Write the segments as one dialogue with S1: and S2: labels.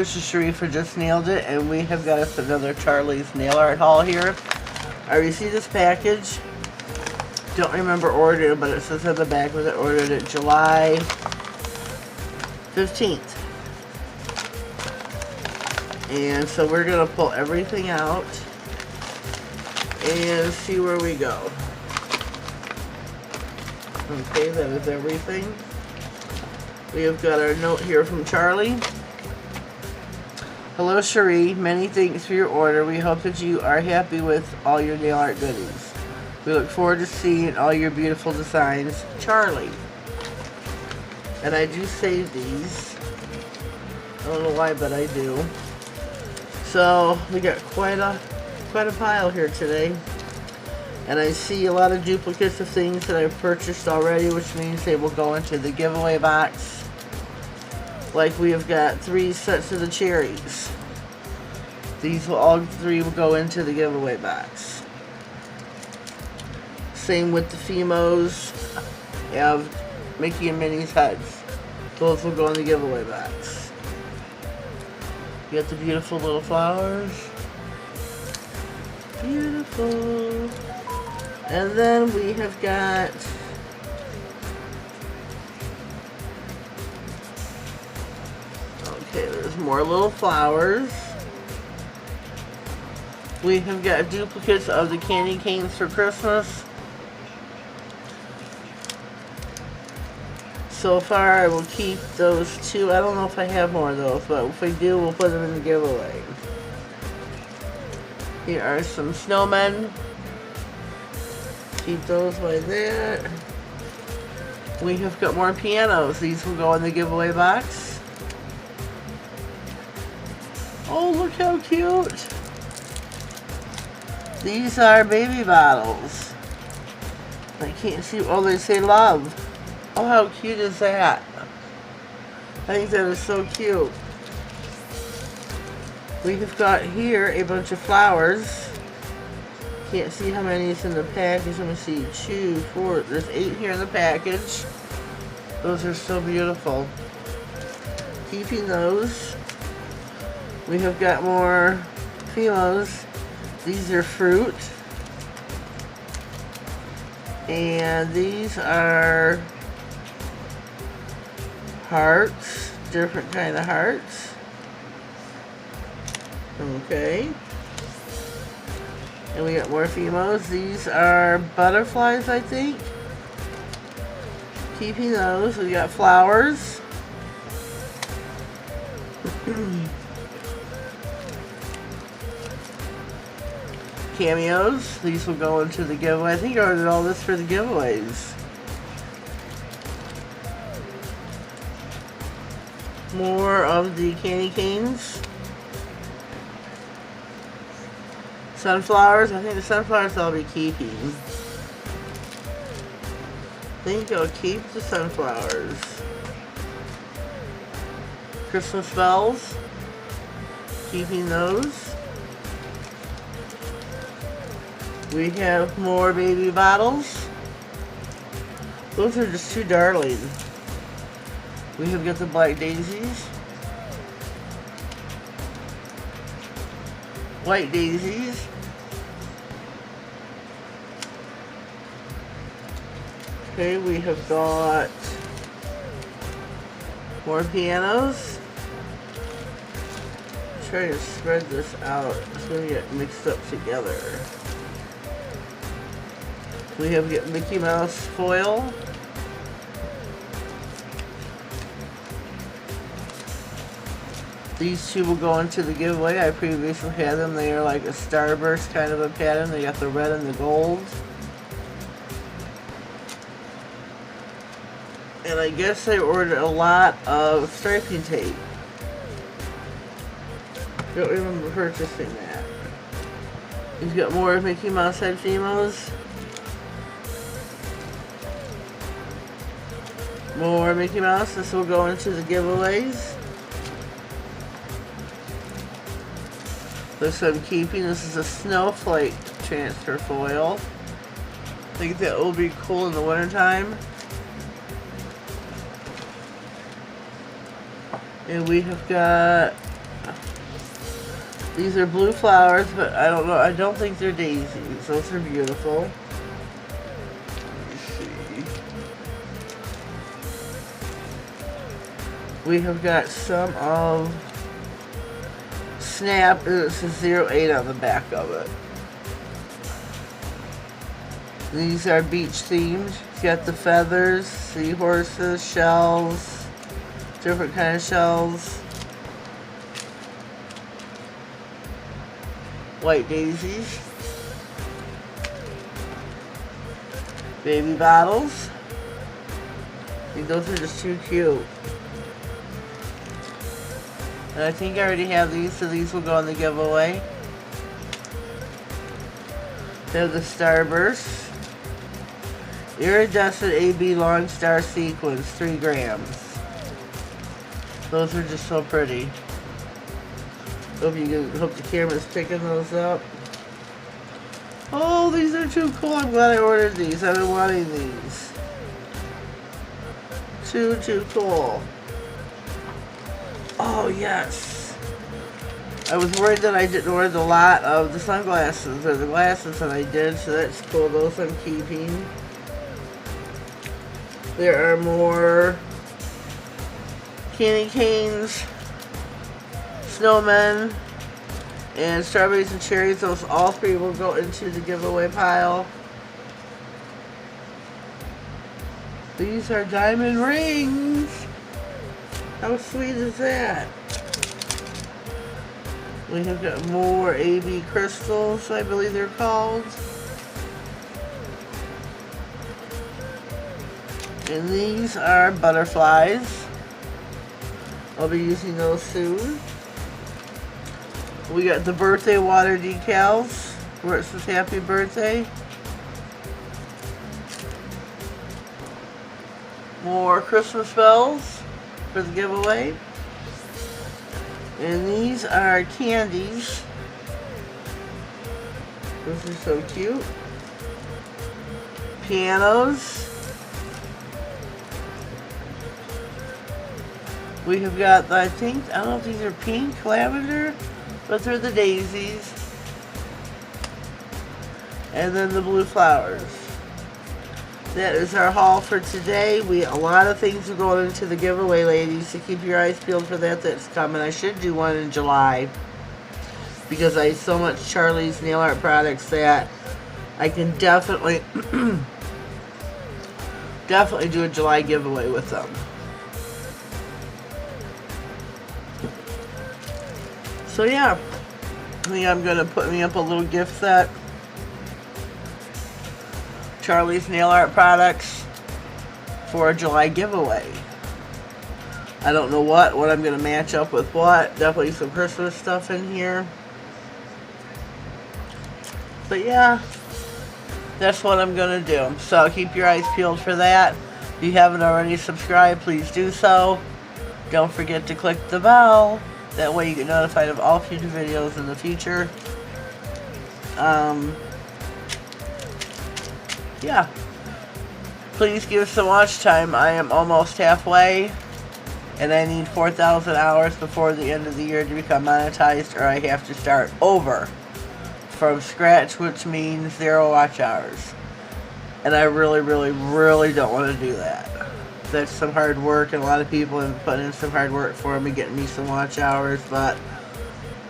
S1: this is Cherie for Just Nailed It, and we have got us another Charlie's nail art haul here. I received this package. Don't remember ordering, but it says on the back that I ordered it July 15th. And so we're going to pull everything out and see where we go. Okay, that is everything. We have got our note here from Charlie. Hello Cherie, many thanks for your order. We hope that you are happy with all your nail art goodies. We look forward to seeing all your beautiful designs, Charlie. And I do save these. I don't know why, but I do. So we got quite a pile here today. And I see a lot of duplicates of things that I've purchased already, which means they will go into the giveaway box. Like we have got 3 sets of the cherries. These will all 3 will go into the giveaway box. Same with the Fimos. You have Mickey and Minnie's heads. Those will go in the giveaway box. You got the beautiful little flowers. Beautiful. And then we have got okay, there's more little flowers. We have got duplicates of the candy canes for Christmas. So far I will keep those 2. I don't know if I have more of those, but if we do, we'll put them in the giveaway. Here are some snowmen. Keep those like that. We have got more pianos. These will go in the giveaway box. Oh, look how cute. These are baby bottles. I can't see. Oh, they say love. Oh, how cute is that? I think that is so cute. We have got here a bunch of flowers. Can't see how many is in the package. Let me see. 2, 4. There's 8 here in the package. Those are so beautiful. Keeping those. We have got more Fimos. These are fruit. And these are hearts. Different kind of hearts. Okay. And we got more Fimos. These are butterflies, I think. Keeping those. We got flowers. Cameos. These will go into the giveaway. I think I ordered all this for the giveaways. More of the candy canes. Sunflowers. I think the sunflowers I'll be keeping. I think I'll keep the sunflowers. Christmas bells. Keeping those. We have more baby bottles. Those are just too darling. We have got the black daisies. White daisies. Okay, we have got more pianos. Try to spread this out. It's going to get mixed up together. We have got Mickey Mouse foil. These 2 will go into the giveaway. I previously had them. They are like a starburst kind of a pattern. They got the red and the gold. And I guess I ordered a lot of striping tape. Don't remember purchasing that. We've got more Mickey Mouse head Fimos. More Mickey Mouse. This will go into the giveaways. This I'm keeping. This is a snowflake transfer foil. I think that will be cool in the wintertime. And we have got These are blue flowers, but I don't know. I don't think they're daisies. Those are beautiful. Let me see. We have got some of Snap, and it says 08 on the back of it. These are beach themed. It's got the feathers, seahorses, shells, different kind of shells. White daisies. Baby bottles. I think those are just too cute. And I think I already have these, so these will go in the giveaway. They have the Starburst. Iridescent AB Long Star Sequence, 3 grams. Those are just so pretty. Hope the camera's picking those up. Oh, these are too cool. I'm glad I ordered these. I've been wanting these. Too cool. Oh, yes. I was worried that I didn't order the lot of the sunglasses or the glasses, and I did, so that's cool. Those I'm keeping. There are more candy canes, snowmen, and strawberries and cherries. Those all 3 will go into the giveaway pile. These are diamond rings. How sweet is that? We have got more AB crystals, I believe they're called. And these are butterflies. I'll be using those soon. We got the birthday water decals where it says happy birthday. More Christmas bells for the giveaway. And these are candies. Those are so cute. Pianos. We have got, I don't know if these are pink, lavender, but they're the daisies. And then the blue flowers. That is our haul for today. A lot of things are going into the giveaway, ladies, so keep your eyes peeled for that. That's coming. I should do one in July because I have so much Charlie's nail art products that I can definitely do a July giveaway with them. So yeah, I think I'm going to put me up a little gift set. Charlie's nail art products for a July giveaway. I don't know what I'm going to match up with what. Definitely some Christmas stuff in here. But yeah, that's what I'm going to do. So keep your eyes peeled for that. If you haven't already subscribed, please do so. Don't forget to click the bell. That way you get notified of all future videos in the future. Yeah. Please give some watch time. I am almost halfway. And I need 4,000 hours before the end of the year to become monetized, or I have to start over from scratch, which means 0 watch hours. And I really, really, really don't want to do that. That's some hard work, and a lot of people have put in some hard work for me, getting me some watch hours, but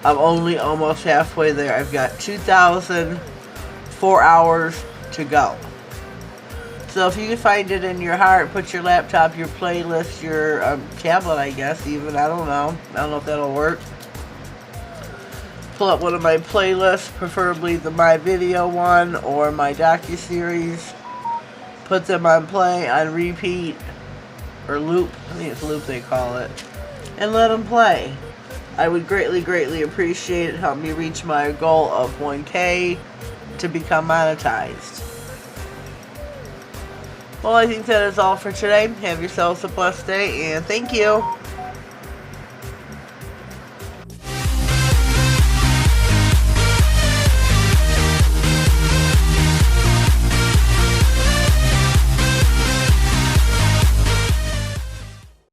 S1: I'm only almost halfway there. I've got 2,004 hours to go. So if you can find it in your heart, put your laptop, your playlist, your tablet, I guess, even, I don't know if that'll work. Pull up one of my playlists, preferably the My Video one or my docu-series. Put them on play, on repeat, or loop, I think it's loop they call it, and let them play. I would greatly, greatly appreciate it. Help me reach my goal of 1K to become monetized. Well, I think that is all for today. Have yourselves a blessed day, and thank you.